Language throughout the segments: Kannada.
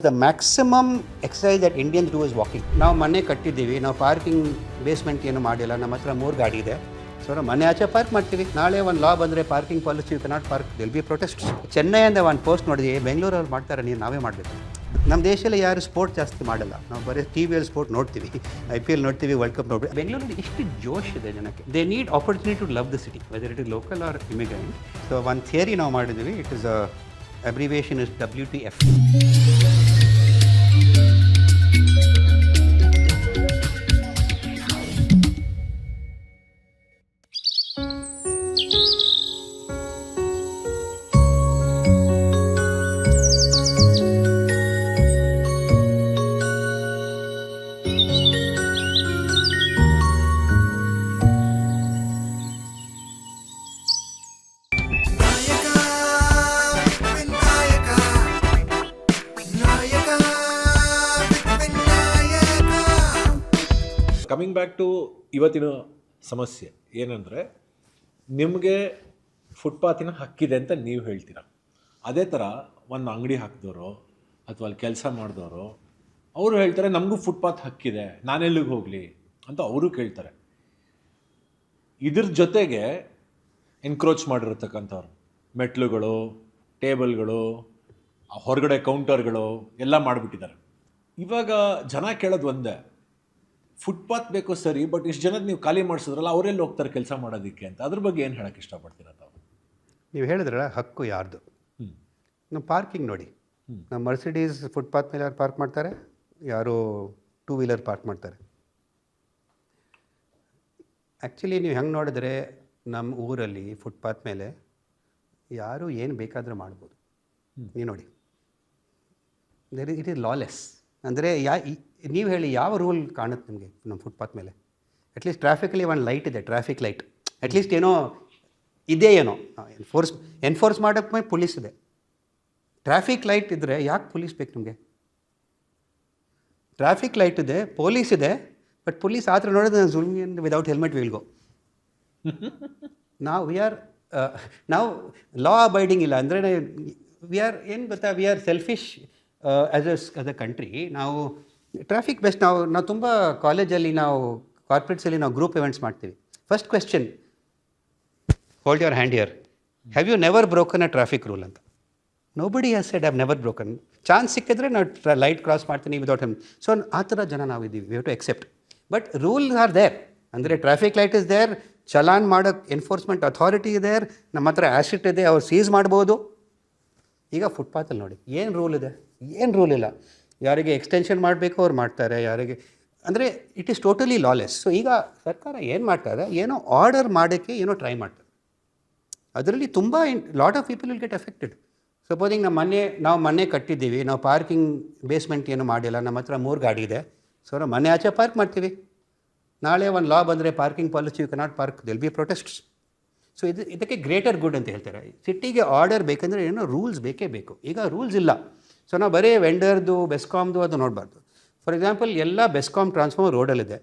The maximum exercise that Indians do is walking. ನಾವು ಮನೆ ಕಟ್ಟಿದ್ದೀವಿ, ನಾವು ಪಾರ್ಕಿಂಗ್ ಬೇಸ್ಮೆಂಟ್ ಏನು ಮಾಡಿಲ್ಲ, ನಮ್ಮ ಹತ್ರ 3 ಗಾಡಿ ಇದೆ. ಸೊ ನಾವು ಮನೆ ಆಚೆ ಪಾರ್ಕ್ ಮಾಡ್ತೀವಿ. ನಾಳೆ ಒಂದು ಲಾ ಬಂದರೆ parking policy you cannot park, there'll be protest. ಚೆನ್ನೈಯಿಂದ ಒಂದು ಪೋಸ್ಟ್ ನೋಡಿದ್ವಿ, ಬೆಂಗಳೂರಲ್ಲಿ ಮಾಡ್ತಾರೆ, ನೀವು ನಾವೇ ಮಾಡಬೇಕು. ನಮ್ಮ ದೇಶದಲ್ಲಿ ಯಾರು ಸ್ಪೋರ್ಟ್ ಜಾಸ್ತಿ ಮಾಡಲ್ಲ, ನಾವು ಬರೀ ಟಿವಿಯಲ್ಲಿ ಸ್ಪೋರ್ಟ್ ನೋಡ್ತೀವಿ, IPL ನೋಡ್ತೀವಿ, ವರ್ಲ್ಡ್ ಕಪ್ ನೋಡ್ತೀವಿ. ಬೆಂಗಳೂರಲ್ಲಿ ಇಷ್ಟು ಜೋಶ್ ಇದೆ ಜನಕ್ಕೆ. They need opportunity to love the city, whether it is local or immigrant. So ಒಂದು ಥಿಯರಿ ನಾವು ಮಾಡಿದ್ವಿ, it is abbreviation is WTF. Coming back to ಇವತ್ತಿನ ಸಮಸ್ಯೆ ಏನಂದರೆ, ನಿಮಗೆ ಫುಟ್ಪಾತಿನ ಹಕ್ಕಿದೆ ಅಂತ ನೀವು ಹೇಳ್ತೀರ. ಅದೇ ಥರ ಒಂದು ಅಂಗಡಿ ಹಾಕಿದವರು ಅಥವಾ ಅಲ್ಲಿ ಕೆಲಸ ಮಾಡಿದವರು ಅವರು ಹೇಳ್ತಾರೆ ನಮಗೂ ಫುಟ್ಪಾತ್ ಹಕ್ಕಿದೆ, ನಾನೆಲ್ಲಿಗೆ ಹೋಗಲಿ ಅಂತ ಅವರು ಕೇಳ್ತಾರೆ. ಇದ್ರ ಜೊತೆಗೆ ಎನ್ಕ್ರೋಚ್ ಮಾಡಿರತಕ್ಕಂಥವ್ರು ಮೆಟ್ಲುಗಳು, ಟೇಬಲ್ಗಳು, ಹೊರಗಡೆ ಕೌಂಟರ್ಗಳು ಎಲ್ಲ ಮಾಡಿಬಿಟ್ಟಿದ್ದಾರೆ. ಇವಾಗ ಜನ ಕೇಳೋದು ಒಂದೇ, ಫುಟ್ಪಾತ್ ಬೇಕು ಸರಿ, ಬಟ್ ಇಷ್ಟು ಜನದ ನೀವು ಖಾಲಿ ಮಾಡಿಸಿದ್ರಲ್ಲ, ಅವರೆಲ್ಲಿ ಹೋಗ್ತಾರೆ ಕೆಲಸ ಮಾಡೋದಕ್ಕೆ ಅಂತ. ಅದ್ರ ಬಗ್ಗೆ ಏನು ಹೇಳೋಕ್ಕೆ ಇಷ್ಟಪಡ್ತೀರ ತಾವು? ನೀವು ಹೇಳಿದ್ರಲ್ಲ ಹಕ್ಕು ಯಾರ್ದು. ನಮ್ಮ ಪಾರ್ಕಿಂಗ್ ನೋಡಿ, ನಮ್ಮ ಮರ್ಸಿಡೀಸ್ ಫುಟ್ಪಾತ್ ಮೇಲೆ ಯಾರು ಪಾರ್ಕ್ ಮಾಡ್ತಾರೆ, ಯಾರು 2 ವೀಲರ್ ಪಾರ್ಕ್ ಮಾಡ್ತಾರೆ. ಆ್ಯಕ್ಚುಲಿ ನೀವು ಹೆಂಗೆ ನೋಡಿದ್ರೆ ನಮ್ಮ ಊರಲ್ಲಿ ಫುಟ್ಪಾತ್ ಮೇಲೆ ಯಾರು ಏನು ಬೇಕಾದರೂ ಮಾಡ್ಬೋದು. ನೀವು ನೋಡಿ, ಇಟ್ ಈಸ್ ಲಾಲೆಸ್. ಅಂದರೆ ನೀವು ಹೇಳಿ ಯಾವ ರೂಲ್ ಕಾಣುತ್ತೆ ನಿಮಗೆ ನಮ್ಮ ಫುಟ್ಪಾತ್ ಮೇಲೆ? ಅಟ್ಲೀಸ್ಟ್ ಟ್ರಾಫಿಕಲ್ಲಿ ಒಂದು ಲೈಟ್ ಇದೆ, ಟ್ರಾಫಿಕ್ ಲೈಟ್ ಅಟ್ಲೀಸ್ಟ್ ಏನೋ ಇದೆ, ಏನೋ ಎನ್ಫೋರ್ಸ್ ಮಾಡೋಕ್ಕೆ ಪೊಲೀಸ್ ಇದೆ. ಟ್ರಾಫಿಕ್ ಲೈಟ್ ಇದ್ದರೆ ಯಾಕೆ ಪೊಲೀಸ್ ಬೇಕು ನಿಮಗೆ? ಟ್ರಾಫಿಕ್ ಲೈಟ್ ಇದೆ, ಪೊಲೀಸ್ ಇದೆ, ಬಟ್ ಪೊಲೀಸ್ ಆ ಥರ ನೋಡಿದ್ರೆ ಜುಲ್ಮಿ ವಿದೌಟ್ ಹೆಲ್ಮೆಟ್ ವಿಲ್ ಗೋ. ನಾವು ಲಾ ಅಬೈಡಿಂಗ್ ಇಲ್ಲ ಅಂದರೆ ಏನು ಗೊತ್ತಾ, we are selfish as a country. ನಾವು ಟ್ರಾಫಿಕ್ ಬೆಸ್ಟ್. ನಾವು ತುಂಬ ಕಾಲೇಜಲ್ಲಿ, ನಾವು ಕಾರ್ಪೊರೇಟ್ಸಲ್ಲಿ ನಾವು ಗ್ರೂಪ್ ಇವೆಂಟ್ಸ್ ಮಾಡ್ತೀವಿ. First question, hold your hand here, have you never broken a traffic rule ಅಂತ. Nobody has said have never broken. Chance ಸಿಕ್ಕಿದ್ರೆ ನಾವು ಲೈಟ್ ಕ್ರಾಸ್ ಮಾಡ್ತೀನಿ ವಿದೌಟ್ ಹೆಮ್. ಸೊ ಆ ಥರ ಜನ ನಾವು ಇದ್ದೀವಿ, we have to accept. But rules are there. ಅಂದರೆ traffic light is there, challan ಮಾಡೋಕ್ಕೆ ಎನ್ಫೋರ್ಸ್ಮೆಂಟ್ ಅಥಾರಿಟಿ ಇದೆ, ನಮ್ಮ ಹತ್ರ ಆ್ಯಸಿಟ್ ಇದೆ, ಅವ್ರು ಸೀಸ್ ಮಾಡ್ಬೋದು. ಈಗ ಫುಟ್ಪಾತಲ್ಲಿ ನೋಡಿ ಏನು ರೂಲ್ ಇದೆ? ಏನು ರೂಲ್ ಇಲ್ಲ. ಯಾರಿಗೆ ಎಕ್ಸ್ಟೆನ್ಷನ್ ಮಾಡಬೇಕು ಅವ್ರು ಮಾಡ್ತಾರೆ, ಯಾರಿಗೆ ಅಂದರೆ ಇಟ್ ಈಸ್ ಟೋಟಲಿ ಲಾಲೆಸ್. ಸೊ ಈಗ ಸರ್ಕಾರ ಏನು ಮಾಡ್ತಾರೆ, ಏನೋ ಆರ್ಡರ್ ಮಾಡೋಕ್ಕೆ ಏನೋ ಟ್ರೈ ಮಾಡ್ತಾರೆ. ಅದರಲ್ಲಿ ತುಂಬ lot of people will get affected. Supposing ನಾವು ಮನೆ ಕಟ್ಟಿದ್ದೀವಿ, ನಾವು ಪಾರ್ಕಿಂಗ್ ಬೇಸ್ಮೆಂಟ್ ಏನು ಮಾಡಿಲ್ಲ, ನಮ್ಮ ಹತ್ರ 3 ಗಾಡಿ ಇದೆ, ಸೊ ನಾವು ಮನೆ ಆಚೆ ಪಾರ್ಕ್ ಮಾಡ್ತೀವಿ. ನಾಳೆ ಒಂದು ಲಾ ಬಂದರೆ parking policy you cannot park, there'll be protests. So ಇದಕ್ಕೆ ಗ್ರೇಟರ್ ಗುಡ್ ಅಂತ ಹೇಳ್ತಾರೆ. ಸಿಟಿಗೆ ಆರ್ಡರ್ ಬೇಕಂದರೆ ಏನೋ ರೂಲ್ಸ್ ಬೇಕೇ ಬೇಕು. ಈಗ ರೂಲ್ಸ್ ಇಲ್ಲ. ಸೊ ನಾವು ಬರೀ ವೆಂಡರ್ದು, ಬೆಸ್ಕಾಮ್ದು ಅದು ನೋಡಬಾರ್ದು. ಫಾರ್ ಎಕ್ಸಾಂಪಲ್, ಎಲ್ಲ ಬೆಸ್ಕಾಮ್ ಟ್ರಾನ್ಸ್ಫಾರ್ಮರ್ ರೋಡಲ್ಲಿದೆ.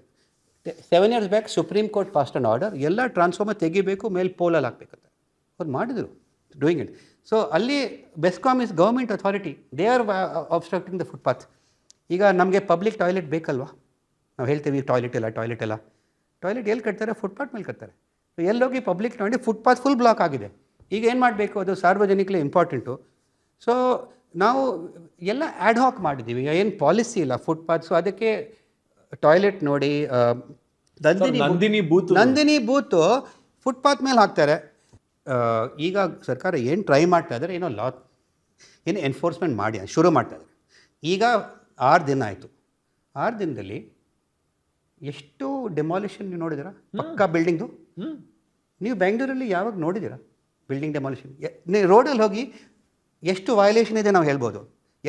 7 years back Supreme Court passed an order, ಎಲ್ಲ ಟ್ರಾನ್ಸ್ಫಾರ್ಮರ್ ತೆಗಿಬೇಕು, ಮೇಲೆ ಪೋಲಲ್ಲಿ ಹಾಕಬೇಕಂತ ಅವ್ರು ಮಾಡಿದರು, ಡೂಯಿಂಗ್ ಇಟ್. ಸೊ ಅಲ್ಲಿ BESCOM is government authority, they are obstructing the footpath. ಈಗ ನಮಗೆ ಪಬ್ಲಿಕ್ ಟಾಯ್ಲೆಟ್ ಬೇಕಲ್ವಾ? ನಾವು ಹೇಳ್ತೀವಿ ಟಾಯ್ಲೆಟ್ ಇಲ್ಲ. ಟಾಯ್ಲೆಟ್ ಎಲ್ಲಿ ಕಟ್ತಾರೆ? ಫುಟ್ಪಾತ್ ಮೇಲೆ ಕಟ್ತಾರೆ. ಎಲ್ಲೋಗಿ ಪಬ್ಲಿಕ್ ನೋಡಿ, ಫುಟ್ಪಾತ್ ಫುಲ್ ಬ್ಲಾಕ್ ಆಗಿದೆ. ಈಗ ಏನು ಮಾಡಬೇಕು? ಅದು ಸಾರ್ವಜನಿಕಲಿ ಇಂಪಾರ್ಟೆಂಟು. ಸೊ ನಾವು ಎಲ್ಲ ಆ್ಯಡ್ ಹಾಕ್ ಮಾಡಿದ್ದೀವಿ, ಏನು ಪಾಲಿಸಿ ಇಲ್ಲ ಫುಟ್ಪಾತ್. ಸೊ ಅದಕ್ಕೆ ಟಾಯ್ಲೆಟ್ ನೋಡಿ, ನಂದಿನಿ ಬೂತು ಫುಟ್ಪಾತ್ ಮೇಲೆ ಹಾಕ್ತಾರೆ. ಈಗ ಸರ್ಕಾರ ಏನು ಟ್ರೈ ಮಾಡ್ತಾ ಇದ್ದಾರೆ, ಏನೋ ಲಾ ಏನು ಎನ್ಫೋರ್ಸ್ಮೆಂಟ್ ಮಾಡಿ ಶುರು ಮಾಡ್ತಾ ಇದ್ದಾರೆ. ಈಗ 6 ದಿನ ಆಯಿತು. 6 ದಿನದಲ್ಲಿ ಎಷ್ಟು ಡೆಮಾಲಿಷನ್ ನೀವು ನೋಡಿದ್ದೀರಾ? ಪಕ್ಕಾ ಬಿಲ್ಡಿಂಗ್ದು. ನೀವು ಬೆಂಗಳೂರಲ್ಲಿ ಯಾವಾಗ ನೋಡಿದ್ದೀರಾ ಬಿಲ್ಡಿಂಗ್ ಡೆಮಾಲಿಷನ್? ನೀವು ರೋಡಲ್ಲಿ ಹೋಗಿ ಎಷ್ಟು ವಯಲೇಷನ್ ಇದೆ ನಾವು ಹೇಳ್ಬೋದು.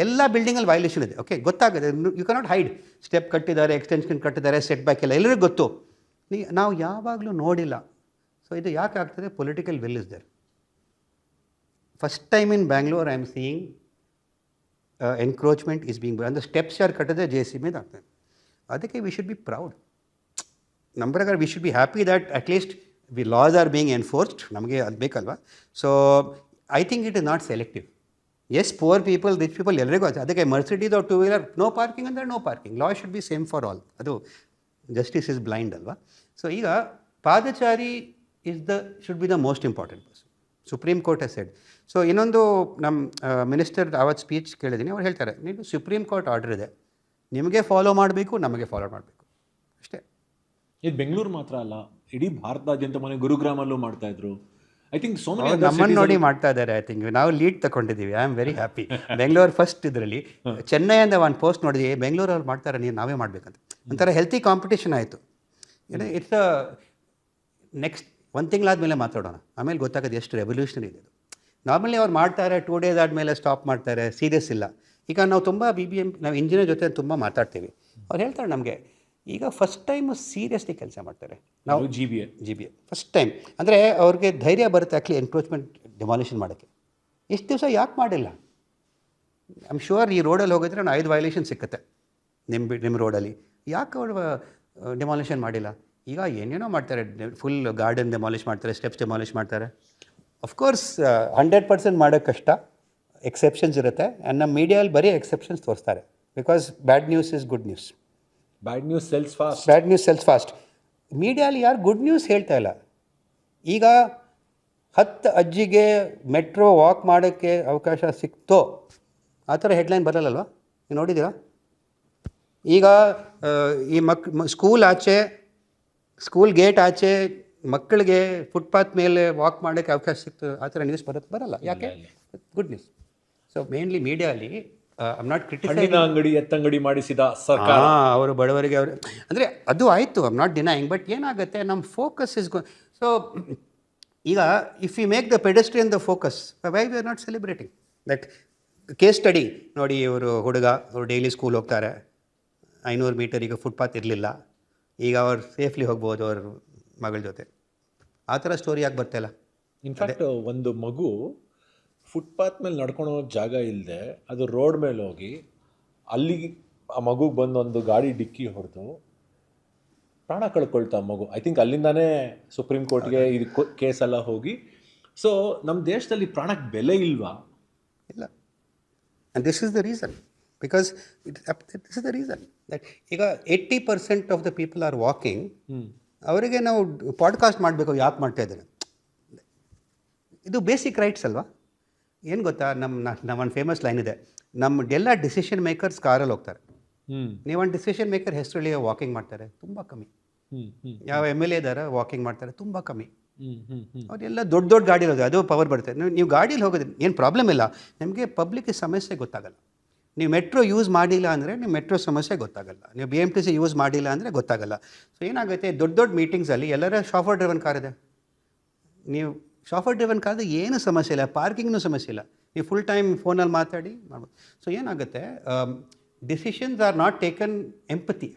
ಎಲ್ಲ ಬಿಲ್ಡಿಂಗಲ್ಲಿ ವಯಲೇಷನ್ ಇದೆ, ಓಕೆ, ಗೊತ್ತಾಗಿದೆ. You cannot hide. ಸ್ಟೆಪ್ ಕಟ್ಟಿದ್ದಾರೆ, ಎಕ್ಸ್ಟೆನ್ಷನ್ ಕಟ್ಟಿದ್ದಾರೆ, ಸೆಟ್ ಬ್ಯಾಕ್ ಎಲ್ಲ ಎಲ್ಲರಿಗೂ ಗೊತ್ತು. ನಾವು ಯಾವಾಗಲೂ ನೋಡಿಲ್ಲ. ಸೊ ಇದು ಯಾಕೆ ಆಗ್ತದೆ? Political will is there. First time in Bangalore I am seeing encroachment is being, ಅಂದರೆ ಸ್ಟೆಪ್ಸ್ ಯಾರು ಕಟ್ಟಿದ್ರೆ JCB ಮೇಲೆ ಆಗ್ತದೆ. ಅದಕ್ಕೆ ವಿ ಶುಡ್ ಬಿ ಪ್ರೌಡ್. ನಮ್ಮ ಪ್ರಕಾರ we should be happy that at least laws are being enforced. ನಮಗೆ ಅದು ಬೇಕಲ್ವಾ? So I think it is not selective. As poor people rich people ಎಲ್ಲರಿಗೂ ಅದಕ್ಕೆ Mercedes or two wheeler no parking ಅಂದರೆ no parking. Law should be same for all. ಅದು ಜಸ್ಟಿಸ್ ಇಸ್ ಬ್ಲೈಂಡ್ ಅಲ್ವಾ. ಸೊ ಈಗ ಪಾದಚಾರಿ should be the most important person. Supreme Court has said. So ಇನ್ನೊಂದು ನಮ್ಮ ಮಿನಿಸ್ಟರ್ ಅವತ್ತು ಸ್ಪೀಚ್ ಕೇಳಿದ್ದೀನಿ, ಅವ್ರು ಹೇಳ್ತಾರೆ ನೀವು ಸುಪ್ರೀಂ ಕೋರ್ಟ್ ಆರ್ಡರ್ ಇದೆ, ನಿಮಗೆ ಫಾಲೋ ಮಾಡಬೇಕು, ನಮಗೆ ಫಾಲೋ ಮಾಡಬೇಕು ಅಷ್ಟೇ. ಇದು ಬೆಂಗಳೂರು ಮಾತ್ರ ಅಲ್ಲ, ಇಡೀ ಭಾರತದಾದ್ಯಂತ ಮನೆ ಗುರುಗ್ರಾಮಲ್ಲೂ ಮಾಡ್ತಾ ಇದ್ರು. ಐ ಥಿಂಕ್ ಸೋ ಮೆನಿ ನಮ್ಮನ್ನು ನೋಡಿ ಮಾಡ್ತಾ ಇದ್ದಾರೆ. ಐ ಥಿಂಕ್ ನಾವು ಲೀಡ್ ತಗೊಂಡಿದ್ದೀವಿ. I am very happy. Bengaluru first ಇದರಲ್ಲಿ ಚೆನ್ನೈಯಿಂದ ಒಂದು ಪೋಸ್ಟ್ ನೋಡಿದ್ವಿ, ಬೆಂಗಳೂರಲ್ಲಿ ಮಾಡ್ತಾರೆ, ನೀವು ನಾವೇ ಮಾಡಬೇಕಂತ. ಒಂಥರ ಹೆಲ್ತಿ ಕಾಂಪಿಟೇಷನ್ ಆಯಿತು. ಇಟ್ಸ್ ನೆಕ್ಸ್ಟ್ 1 ತಿಂಗಳಾದಮೇಲೆ ಮಾತಾಡೋಣ, ಆಮೇಲೆ ಗೊತ್ತಾಗೋದು ಎಷ್ಟು ರೆವಲ್ಯೂಷನರಿ ಇದೆ. ನಾರ್ಮಲಿ ಅವ್ರು ಮಾಡ್ತಾರೆ, 2 ಡೇಸ್ ಆದಮೇಲೆ ಸ್ಟಾಪ್ ಮಾಡ್ತಾರೆ, ಸೀರಿಯಸ್ ಇಲ್ಲ. ಈಗ ನಾವು ತುಂಬ ನಾವು ಇಂಜಿನಿಯರ್ ಜೊತೆ ತುಂಬ ಮಾತಾಡ್ತೀವಿ, ಅವ್ರು ಹೇಳ್ತಾರೆ ನಮಗೆ ಈಗ ಫಸ್ಟ್ ಟೈಮು ಸೀರಿಯಸ್ಲಿ ಕೆಲಸ ಮಾಡ್ತಾರೆ. ನಾವು G B A first time ಅಂದರೆ ಅವ್ರಿಗೆ ಧೈರ್ಯ ಬರುತ್ತೆ ಆ್ಯಕ್ಚುಲಿ ಎನ್ಕ್ರೋಚ್ಮೆಂಟ್ ಡೆಮಾಲಿಷನ್ ಮಾಡೋಕ್ಕೆ. ಎಷ್ಟು ದಿವಸ ಯಾಕೆ ಮಾಡಿಲ್ಲ? ಐ ಆಮ್ ಶ್ಯೂರ್ ಈ ರೋಡಲ್ಲಿ ಹೋಗಿದ್ರೆ ನಾನು 5 ವೈಲೇಷನ್ ಸಿಕ್ಕುತ್ತೆ ನಿಮ್ಮ ರೋಡಲ್ಲಿ. ಯಾಕೆ ಅವರು ಡೆಮಾಲಿಷನ್ ಮಾಡಿಲ್ಲ? ಈಗ ಏನೇನೋ ಮಾಡ್ತಾರೆ, ಫುಲ್ ಗಾರ್ಡನ್ ಡೆಮಾಲಿಷ್ ಮಾಡ್ತಾರೆ, ಸ್ಟೆಪ್ಸ್ ಡೆಮಾಲಿಷ್ ಮಾಡ್ತಾರೆ. ಅಫ್ಕೋರ್ಸ್ 100% ಮಾಡೋಕ್ಕೆ ಕಷ್ಟ, ಎಕ್ಸೆಪ್ಷನ್ಸ್ ಇರುತ್ತೆ. ಆ್ಯಂಡ್ ನಮ್ಮ ಮೀಡಿಯಲ್ಲಿ ಬರೀ ಎಕ್ಸೆಪ್ಷನ್ಸ್ ತೋರಿಸ್ತಾರೆ, because bad news is good news. Bad news sells fast. Bad news sells fast. ಮೀಡಿಯಲ್ಲಿ ಯಾರು ಗುಡ್ ನ್ಯೂಸ್ ಹೇಳ್ತಾ ಇಲ್ಲ. ಈಗ 10 ಅಜ್ಜಿಗೆ ಮೆಟ್ರೋ ವಾಕ್ ಮಾಡೋಕ್ಕೆ ಅವಕಾಶ ಸಿಕ್ತೋ ಆ ಥರ ಹೆಡ್ಲೈನ್ ಬರಲ್ಲಲ್ವ? ನೀವು ನೋಡಿದ್ದೀರಾ? ಈಗ ಈ ಸ್ಕೂಲ್ ಆಚೆ, ಸ್ಕೂಲ್ ಗೇಟ್ ಆಚೆ ಮಕ್ಕಳಿಗೆ ಫುಟ್ಪಾತ್ ಮೇಲೆ ವಾಕ್ ಮಾಡೋಕ್ಕೆ ಅವಕಾಶ ಸಿಕ್ತು, ಆ ಥರ ನ್ಯೂಸ್ ಬರಲ್ಲ. ಯಾಕೆ? Good news. ಸೊ ಮೇನ್ಲಿ ಮೀಡಿಯಾಲಿ ಐಮ್ ನಾಟ್ ಕ್ರಿಟಿಸೈಸಿಂಗ್. ಅಂಗಡಿ ಎತ್ತಂಗಡಿ ಮಾಡಿಸಿದ ಸರ್ಕಾರ, ಅವರು ಬಡವರಿಗೆ ಅವರು ಅಂದರೆ ಅದು ಆಯಿತು, ಐಮ್ ನಾಟ್ ಡಿನೈಯಿಂಗ್. ಬಟ್ ಏನಾಗುತ್ತೆ, ನಮ್ಮ ಫೋಕಸ್ ಇಸ್ ಸೊ ಈಗ if you make the pedestrian the focus, why we are not celebrating that case study. ನೋಡಿ, ಇವರು ಹುಡುಗ ಅವರು ಡೈಲಿ ಸ್ಕೂಲ್ ಹೋಗ್ತಾರೆ, 500 ಮೀಟರ್ ಈಗ ಫುಟ್ಪಾತ್ ಇರಲಿಲ್ಲ, ಈಗ ಅವ್ರು ಸೇಫ್ಲಿ ಹೋಗ್ಬೋದು ಅವ್ರ ಮಗಳ ಜೊತೆ. ಆ ಥರ ಸ್ಟೋರಿ ಯಾಕೆ ಬರ್ತಾಯಿಲ್ಲ? ಇನ್ಫ್ಯಾಕ್ಟ್ ಒಂದು ಮಗು ಫುಟ್ಪಾತ್ ಮೇಲೆ ನಡ್ಕೊಂಡು ಹೋಗೋ ಜಾಗ ಇಲ್ಲದೆ ಅದು ರೋಡ್ ಮೇಲೆ ಹೋಗಿ ಅಲ್ಲಿಗೆ ಆ ಮಗುಗೆ ಬಂದು ಒಂದು ಗಾಡಿ ಡಿಕ್ಕಿ ಹೊಡೆದು ಪ್ರಾಣ ಕಳ್ಕೊಳ್ತಾ ಮಗು. ಐ ಥಿಂಕ್ ಅಲ್ಲಿಂದಾನೇ ಸುಪ್ರೀಂ ಕೋರ್ಟ್ಗೆ ಇದು ಕೇಸೆಲ್ಲ ಹೋಗಿ. ಸೊ ನಮ್ಮ ದೇಶದಲ್ಲಿ ಪ್ರಾಣಕ್ಕೆ ಬೆಲೆ ಇಲ್ವಾ? ಇಲ್ಲ. And this is the reason, because this is the reason that ಈಗ 80% of the people are walking. ಅವರಿಗೆ ನಾವು ಪಾಡ್ಕಾಸ್ಟ್ ಮಾಡಬೇಕು, ಯಾಕೆ ಮಾಡ್ತಾ ಇದ್ದಾರೆ? ಇದು ಬೇಸಿಕ್ ರೈಟ್ಸ್ ಅಲ್ವಾ? ಏನು ಗೊತ್ತಾ, ನಮ್ಮೊಂದು ಫೇಮಸ್ ಲೈನ್ ಇದೆ, ನಮ್ಮದೆಲ್ಲ ಡಿಸಿಷನ್ ಮೇಕರ್ಸ್ ಕಾರಲ್ಲಿ ಹೋಗ್ತಾರೆ. ನೀವೊಂದು ಡಿಸಿಷನ್ ಮೇಕರ್ ಹೆಸರಲ್ಲಿ ವಾಕಿಂಗ್ ಮಾಡ್ತಾರೆ, ತುಂಬ ಕಮ್ಮಿ. ಯಾವ MLA ಇದ್ದಾರೆ ವಾಕಿಂಗ್ ಮಾಡ್ತಾರೆ, ತುಂಬ ಕಮ್ಮಿ. ಅವರೆಲ್ಲ ದೊಡ್ಡ ದೊಡ್ಡ ಗಾಡಿ ಇರೋದು, ಅದು ಪವರ್ ಬರುತ್ತೆ. ನೀವು ಗಾಡೀಲಿ ಹೋಗೋದು ಏನು ಪ್ರಾಬ್ಲಮ್ ಇಲ್ಲ, ನಿಮಗೆ ಪಬ್ಲಿಕ್ ಸಮಸ್ಯೆ ಗೊತ್ತಾಗಲ್ಲ. ನೀವು ಮೆಟ್ರೋ ಯೂಸ್ ಮಾಡಿಲ್ಲ ಅಂದರೆ ನಿಮ್ಮ ಮೆಟ್ರೋ ಸಮಸ್ಯೆ ಗೊತ್ತಾಗಲ್ಲ, ನೀವು BMTC ಯೂಸ್ ಮಾಡಿಲ್ಲ ಅಂದರೆ ಗೊತ್ತಾಗಲ್ಲ. ಸೊ ಏನಾಗುತ್ತೆ, ದೊಡ್ಡ ದೊಡ್ಡ ಮೀಟಿಂಗ್ಸಲ್ಲಿ ಎಲ್ಲರ ಶಾಫರ್ ಡ್ರೈವನ್ ಕಾರ್ ಇದೆ. ನೀವು ಶಾಫರ್ ಡ್ರೈವನ್ ಕಾರ್ ಏನು ಸಮಸ್ಯೆ ಇಲ್ಲ, ಪಾರ್ಕಿಂಗ್ನೂ ಸಮಸ್ಯೆ ಇಲ್ಲ, ನೀವು ಫುಲ್ ಟೈಮ್ ಫೋನಲ್ಲಿ ಮಾತಾಡಿ ಮಾಡ್ಬೋದು. ಸೊ ಏನಾಗುತ್ತೆ, decisions are not taken empathy.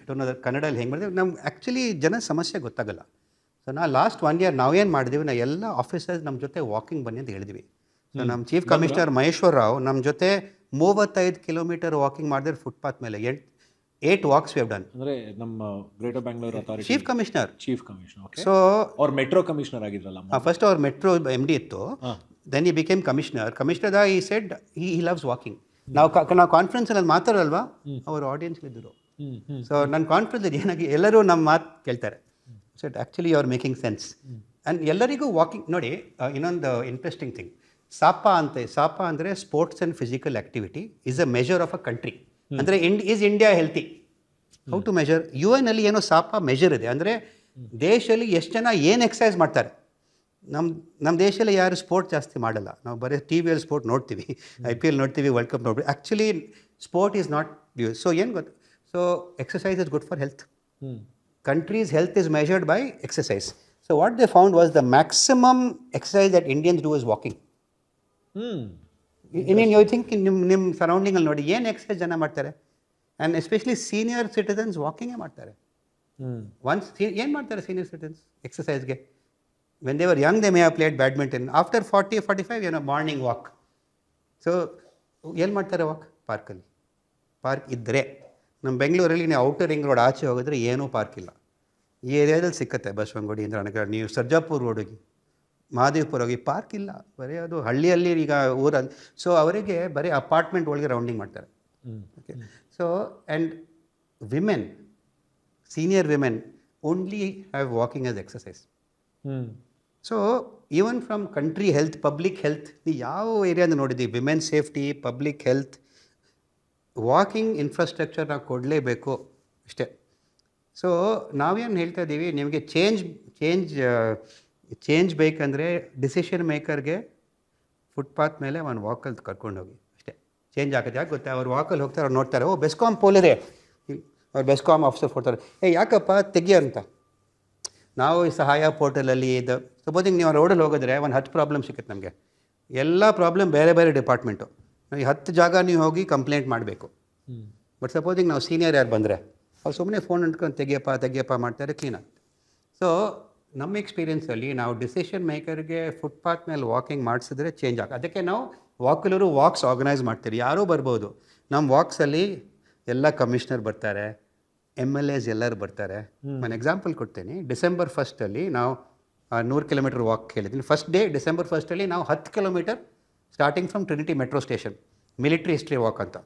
ಕನ್ನಡಲ್ಲಿ ಹೆಂಗೆ ಮಾಡಿದ್ರೆ ನಮ್ಗೆ ಆ್ಯಕ್ಚುಲಿ ಜನ ಸಮಸ್ಯೆ ಗೊತ್ತಾಗಲ್ಲ. ಸೊ ಲಾಸ್ಟ್ 1 year ನಾವೇನು ಮಾಡಿದ್ವಿ, ನಾವು ಎಲ್ಲ ಆಫೀಸರ್ಸ್ ನಮ್ಮ ಜೊತೆ ವಾಕಿಂಗ್ ಬನ್ನಿ ಅಂತ ಹೇಳಿದ್ವಿ. ಸೊ ನಮ್ಮ ಚೀಫ್ ಕಮಿಷನರ್ ಮಹೇಶ್ವರ್ ರಾವ್ ನಮ್ಮ ಜೊತೆ 35 ಕಿಲೋಮೀಟರ್ ವಾಕಿಂಗ್ ಮಾಡಿದ್ರೆ ಫುಟ್ಪಾತ್ ಮೇಲೆ 8 ವಾಕ್ಸ್ ವಿ ಹ್ಯಾವ್ ಡನ್. ಅಂದರೆ ನಮ್ಮ greater Bangalore authority chief commissioner. So ಅವ್ರು ಮೆಟ್ರೋ ಕಮಿಷನರ್ ಆಗಿದ್ರಲ್ಲ, ಫಸ್ಟ್ ಅವ್ರು ಮೆಟ್ರೋ MD ಇತ್ತು, ದೆನ್ ಈ became commissioner. He said he loves walking. ನಾವು ಕಾನ್ಫರೆನ್ಸಲ್ಲಿ ಮಾತಾಡಲ್ವಾ, ಅವರು ಆಡಿಯನ್ಸ್ಲಿದ್ದರು. ಸೊ ನನ್ನ ಕಾನ್ಫರೆನ್ಸ್ ಏನಾಗಿ ಎಲ್ಲರೂ ನಮ್ಮ ಮಾತು ಕೇಳ್ತಾರೆ. So it actually you are making sense. And ಎಲ್ಲರಿಗೂ ವಾಕಿಂಗ್ ನೋಡಿ. ಇನ್ನೊಂದು ಇಂಟ್ರೆಸ್ಟಿಂಗ್ ಥಿಂಗ್, ಸಾಪಾ ಅಂದರೆ sports and physical activity is a measure of a country. ಅಂದರೆ is India healthy? How to measure? UN ಅಲ್ಲಿ ಏನೋ ಸಾಪಾ ಮೆಜರ್ ಇದೆ, ಅಂದರೆ ದೇಶದಲ್ಲಿ ಎಷ್ಟು ಜನ ಏನು ಎಕ್ಸಸೈಸ್ ಮಾಡ್ತಾರೆ. ನಮ್ಮ ದೇಶದಲ್ಲಿ ಯಾರು ಸ್ಪೋರ್ಟ್ ಜಾಸ್ತಿ ಮಾಡಲ್ಲ, ನಾವು ಬರೀ TVಯಲ್ಲಿ ಸ್ಪೋರ್ಟ್ ನೋಡ್ತೀವಿ, IPL ನೋಡ್ತೀವಿ, ವರ್ಲ್ಡ್ ಕಪ್ ನೋಡ್ತೀವಿ. Actually sport is not use. So ಏನು ಗೊತ್ತು, so exercise is good for health. Countries' health is measured by exercise. So what they found was the maximum exercise that Indians do is walking. You think ನಿಮ್ಮ ಸರೌಂಡಿಂಗಲ್ಲಿ ನೋಡಿ ಏನು ಎಕ್ಸಸೈಸ್ ಜನ ಮಾಡ್ತಾರೆ, ಆ್ಯಂಡ್ ಎಸ್ಪೆಷಲಿ ಸೀನಿಯರ್ ಸಿಟಿಸನ್ಸ್ ವಾಕಿಂಗೇ ಮಾಡ್ತಾರೆ. ಒನ್ಸ್ ಏನು ಮಾಡ್ತಾರೆ ಸೀನಿಯರ್ ಸಿಟಿಸನ್ಸ್ ಎಕ್ಸಸೈಸ್ಗೆ? When they were young they may have played badminton. After 40-45 morning walk. So ಎಲ್ಲಿ ಮಾಡ್ತಾರೆ ವಾಕ್? ಪಾರ್ಕಲ್ಲಿ. ಪಾರ್ಕ್ ಇದ್ದರೆ ನಮ್ಮ ಬೆಂಗಳೂರಲ್ಲಿ ನೀವು ಔಟರ್ ರಿಂಗ್ ರೋಡ್ ಆಚೆ ಹೋಗಿದ್ರೆ ಏನೂ ಪಾರ್ಕ್ ಇಲ್ಲ. ಈ ಏರಿಯಾದಲ್ಲಿ ಸಿಕ್ಕತ್ತೆ, ಬಸವನಗುಡಿ, ಇಂದ್ರಾನಗರ, ನೀವು ಸರ್ಜಾಪುರ್ ರೋಡಿಗೆ ಮಹಾದೇವಪುರ ಹೋಗಿ ಪಾರ್ಕ್ ಇಲ್ಲ, ಬರೀ ಅದು ಹಳ್ಳಿಯಲ್ಲಿ ಈಗ ಊರಲ್ಲಿ. ಸೊ ಅವರಿಗೆ ಬರೀ ಅಪಾರ್ಟ್ಮೆಂಟ್ ಒಳಗೆ ರೌಂಡಿಂಗ್ ಮಾಡ್ತಾರೆ. Okay, so and women, senior women only have walking as exercise. So even from country health, public health, ನೀವು ಯಾವ ಏರಿಯಾದ ನೋಡಿದ್ದೀವಿ, women safety, public health, walking infrastructure ನಾವು ಕೊಡಲೇಬೇಕು ಅಷ್ಟೇ. ಸೊ ನಾವೇನು ಹೇಳ್ತಾ ಇದ್ದೀವಿ, ನಿಮಗೆ ಚೇಂಜ್ ಬೇಕಂದರೆ ಡಿಸಿಷನ್ ಮೇಕರ್ಗೆ ಫುಟ್ಪಾತ್ ಮೇಲೆ ಒಂದು ವಾಕಲ್ಲಿ ಕರ್ಕೊಂಡು ಹೋಗಿ ಅಷ್ಟೇ, ಚೇಂಜ್ ಆಗುತ್ತೆ. ಯಾಕೆ ಗೊತ್ತಾ, ಅವ್ರು ವಾಕಲ್ಲಿ ಹೋಗ್ತಾರೆ, ಅವ್ರು ನೋಡ್ತಾರೆ, ಓ ಬೆಸ್ಕಾಮ್ ಪೋಲ್ ಇದೆ, ಅವ್ರು ಬೆಸ್ಕಾಮ್ ಆಫೀಸರ್ ಕೊಡ್ತಾರೆ, ಯಾಕಪ್ಪ ತೆಗಿಯ ಅಂತ. ನಾವು ಈ ಸಹಾಯ ಪೋರ್ಟಲಲ್ಲಿ ಇದು ಸಪೋಸಿಂಗ್ ನೀವು ರೋಡಲ್ಲಿ ಹೋಗಿದ್ರೆ ಒಂದು 10 ಪ್ರಾಬ್ಲಮ್ ಸಿಗುತ್ತೆ ನಮಗೆ, ಎಲ್ಲ ಪ್ರಾಬ್ಲಮ್ ಬೇರೆ ಬೇರೆ ಡಿಪಾರ್ಟ್ಮೆಂಟು, ಈ 10 ಜಾಗ ನೀವು ಹೋಗಿ ಕಂಪ್ಲೇಂಟ್ ಮಾಡಬೇಕು. ಬಟ್ ಸಪೋಸಿಂಗ್ ನಾವು ಸೀನಿಯರ್ ಯಾರು ಬಂದರೆ ಅವ್ರು ಸುಮ್ಮನೆ ಫೋನ್ ಅಂಟ್ಕೊಂಡು ತೆಗಿಯಪ್ಪ ಮಾಡ್ತಾರೆ, ಕ್ಲೀನ್ ಆಗುತ್ತೆ. ಸೊ ನಮ್ಮ ಎಕ್ಸ್ಪೀರಿಯೆನ್ಸಲ್ಲಿ ನಾವು ಡಿಸಿಷನ್ ಮೇಕರ್ಗೆ ಫುಟ್ಪಾತ್ ಮೇಲೆ ವಾಕಿಂಗ್ ಮಾಡಿಸಿದ್ರೆ ಚೇಂಜ್ ಆಗುತ್ತೆ. ಅದಕ್ಕೆ ನಾವು ವಾಕಲ್ಲರು ವಾಕ್ಸ್ ಆರ್ಗನೈಸ್ ಮಾಡ್ತೀವಿ, ಯಾರೂ ಬರ್ಬೋದು. ನಮ್ಮ ವಾಕ್ಸಲ್ಲಿ ಎಲ್ಲ ಕಮಿಷನರ್ ಬರ್ತಾರೆ, MLAs ಎಲ್ಲರೂ ಬರ್ತಾರೆ. ನಾನು ಎಕ್ಸಾಂಪಲ್ ಕೊಡ್ತೀನಿ. ಡಿಸೆಂಬರ್ 1 ನಾವು 100 ಕಿಲೋಮೀಟರ್ ವಾಕ್ ಹೇಳಿದ್ದೀನಿ. ಫಸ್ಟ್ ಡೇ ಡಿಸೆಂಬರ್ 1 ನಾವು 10 kilometre starting from Trinity metro station, military history walk ಅಂತ.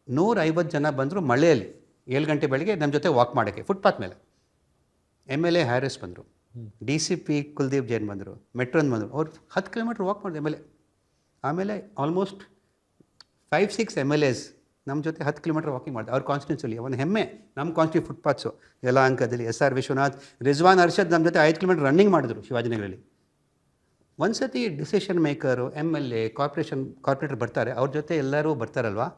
150 ಜನ ಬಂದರು ಮಳೆಯಲ್ಲಿ, 7 ಗಂಟೆ ಬೆಳಗ್ಗೆ ನಮ್ಮ ಜೊತೆ ವಾಕ್ ಮಾಡೋಕ್ಕೆ ಫುಟ್ಪಾತ್ ಮೇಲೆ. MLA ಹ್ಯಾರಿಸ್ ಬಂದರು, DCP ಕುಲ್ದೀಪ್ ಜೈನ್ ಬಂದರು, ಮೆಟ್ರೋನ್ ಬಂದರು. ಅವ್ರು 10 ಕಿಲೋಮೀಟರ್ ವಾಕ್ ಮಾಡಿದ್ರು MLA. ಆಮೇಲೆ ಆಲ್ಮೋಸ್ಟ್ 5-6 MLAs ನಮ್ಮ ಜೊತೆ 10 ಕಿಲೋಮೀಟರ್ ವಾಕಿಂಗ್ ಮಾಡಿದೆ ಅವ್ರ ಕಾನ್ಸ್ಟಿಟ್ಯೂನ್ಸಿಲಿ. ಒಂದು ಹೆಮ್ಮೆ, ನಮ್ಮ ಕಾನ್ಸ್ಟಿಟ್ಯೂ ಫುಟ್ಪಾತ್ಸು ಯಲಹಂಕದಲ್ಲಿ. SR ವಿಶ್ವನಾಥ್, ರಿಜ್ವಾನ್ ಅರ್ಷದ್ ನಮ್ಮ ಜೊತೆ 5 ಕಿಲೋಮೀಟರ್ ರನ್ನಿಂಗ್ ಮಾಡಿದ್ರು ಶಿವಾಜಿನಗರಲ್ಲಿ. ಒಂದು ಸತಿ ಡಿಸಿಷನ್ ಮೇಕರು, MLA, ಕಾರ್ಪೊರೇಟರ್ ಬರ್ತಾರೆ, ಅವ್ರ ಜೊತೆ ಎಲ್ಲರೂ ಬರ್ತಾರಲ್ವಾ,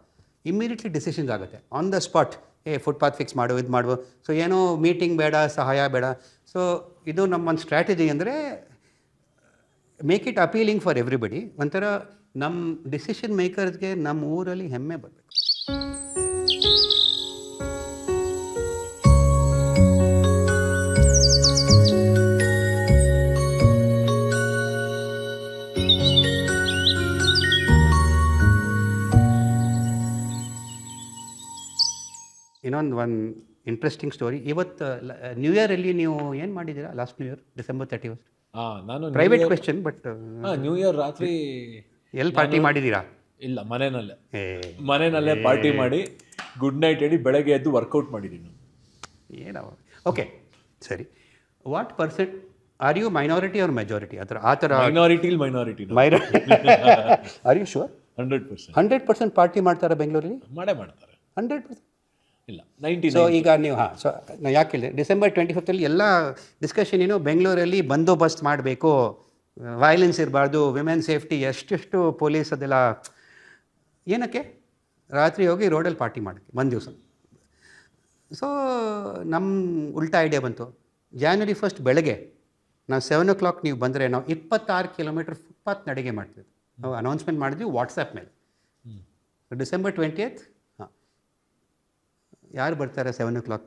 ಇಮ್ಮಿಡಿಯೇಟ್ಲಿ ಡಿಸಿಷನ್ಸ್ ಆಗುತ್ತೆ on the spot. Footpath fix ಮಾಡು, ಇದು ಮಾಡುವ. ಸೊ ಏನೋ ಮೀಟಿಂಗ್ ಬೇಡ, ಸಹಾಯ ಬೇಡ. ಸೊ ಇದು ನಮ್ಮೊಂದು ಸ್ಟ್ರಾಟಜಿ ಅಂದರೆ make it appealing for everybody. ಒಂಥರ ನಮ್ಮ ಡಿಸಿಷನ್ ಮೇಕರ್ಸ್ಗೆ ನಮ್ಮ ಊರಲ್ಲಿ ಹೆಮ್ಮೆ ಬರಬೇಕು. ಒಂದು ಇಂಟ್ರೆಸ್ಟಿಂಗ್ ಸ್ಟೋರಿ. ಇವತ್ತು ನ್ಯೂ ಇಯರಲ್ಲಿ ನೀವು ಏನು ಮಾಡಿದ್ದೀರಾ? Last new year December 31. ನಾನು private question, but new year ರಾತ್ರಿ ಎಲ್ಲಿ ಪಾರ್ಟಿ ಮಾಡಿದ್ದೀರಾ? ಇಲ್ಲ, ಮನೆಯಲ್ಲೇ ಪಾರ್ಟಿ ಮಾಡಿ ಗುಡ್ ನೈಟ್ ಹೇಳಿ ಬೆಳಗ್ಗೆ ಎದ್ದು ವರ್ಕೌಟ್ ಮಾಡಿದ್ದೀನಿ. ಏನೋ ಓಕೆ, ಸರಿ. What percent are you minority or majority? ಆ ಥರ minority are you sure? 100%. 100% party ಮಾಡ್ತಾರೆ ಬೆಂಗಳೂರಲ್ಲಿ? ಮಾಡ್ತಾರೆ. 100% ಇಲ್ಲ, 99. ಸೊ ಈಗ ನೀವು ಸೊ ನಾನು ಯಾಕೆ ಹೇಳಿದೆ, ಡಿಸೆಂಬರ್ 25 ಎಲ್ಲ ಡಿಸ್ಕಷನ್ ಏನು, ಬೆಂಗಳೂರಲ್ಲಿ ಬಂದೋಬಸ್ತ್ ಮಾಡಬೇಕು, ವೈಲೆನ್ಸ್ ಇರಬಾರ್ದು, ವಿಮೆನ್ ಸೇಫ್ಟಿ, ಎಷ್ಟೆಷ್ಟು ಪೊಲೀಸ್ ಅದೆಲ್ಲ. ಏನಕ್ಕೆ? ರಾತ್ರಿ ಹೋಗಿ ರೋಡಲ್ಲಿ ಪಾರ್ಟಿ ಮಾಡೋಕ್ಕೆ ಒಂದು ದಿವಸ. ಸೊ ನಮ್ಮ ಉಲ್ಟಾ ಐಡಿಯಾ ಬಂತು. January 1 ಬೆಳಗ್ಗೆ ನಾವು 7 o'clock ನೀವು ಬಂದರೆ ನಾವು 26 ಕಿಲೋಮೀಟರ್ ಫುಟ್ಪಾತ್ ನಡಿಗೆ ಮಾಡ್ತಿದ್ವಿ. ನಾವು ಅನೌನ್ಸ್ಮೆಂಟ್ ಮಾಡಿದ್ವಿ ವಾಟ್ಸಪ್ ಮೇಲೆ. ಡಿಸೆಂಬರ್ 20th ಯಾರು ಬರ್ತಾರೆ 7 o'clock?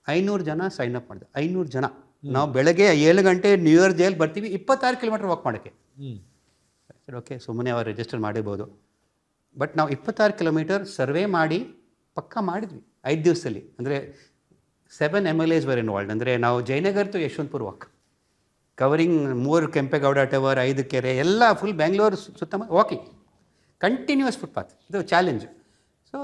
500 ಜನ ಸೈನ್ ಅಪ್ ಮಾಡಿದೆ. 500 ಜನ. ನಾವು ಬೆಳಗ್ಗೆ 7 ಗಂಟೆ ನ್ಯೂ ಇಯರ್ ಡೇಲಿ ಬರ್ತೀವಿ 26 ಕಿಲೋಮೀಟರ್ ವಾಕ್ ಮಾಡೋಕ್ಕೆ. ಸರಿ, ಓಕೆ, ಸುಮ್ಮನೆ ಅವ್ರು ರಿಜಿಸ್ಟರ್ ಮಾಡಿರ್ಬೋದು. ಬಟ್ ನಾವು 26 ಕಿಲೋಮೀಟರ್ ಸರ್ವೆ ಮಾಡಿ ಪಕ್ಕ ಮಾಡಿದ್ವಿ 5 ದಿವಸದಲ್ಲಿ. ಅಂದರೆ 7 MLAs ವರ್ ಇನ್ವಾಲ್ಡ್. ಅಂದರೆ ನಾವು Jayanagar to Yeshwanthpur walk, covering 3 Kempegowda tower, 5 ಕೆರೆ, ಎಲ್ಲ ಫುಲ್ ಬೆಂಗಳೂರು ಸುತ್ತಮುತ್ತ ವಾಕಿಂಗ್, ಕಂಟಿನ್ಯೂಸ್ ಫುಟ್ಪಾತ್. ಇದು ಚಾಲೆಂಜ್. ಸೊ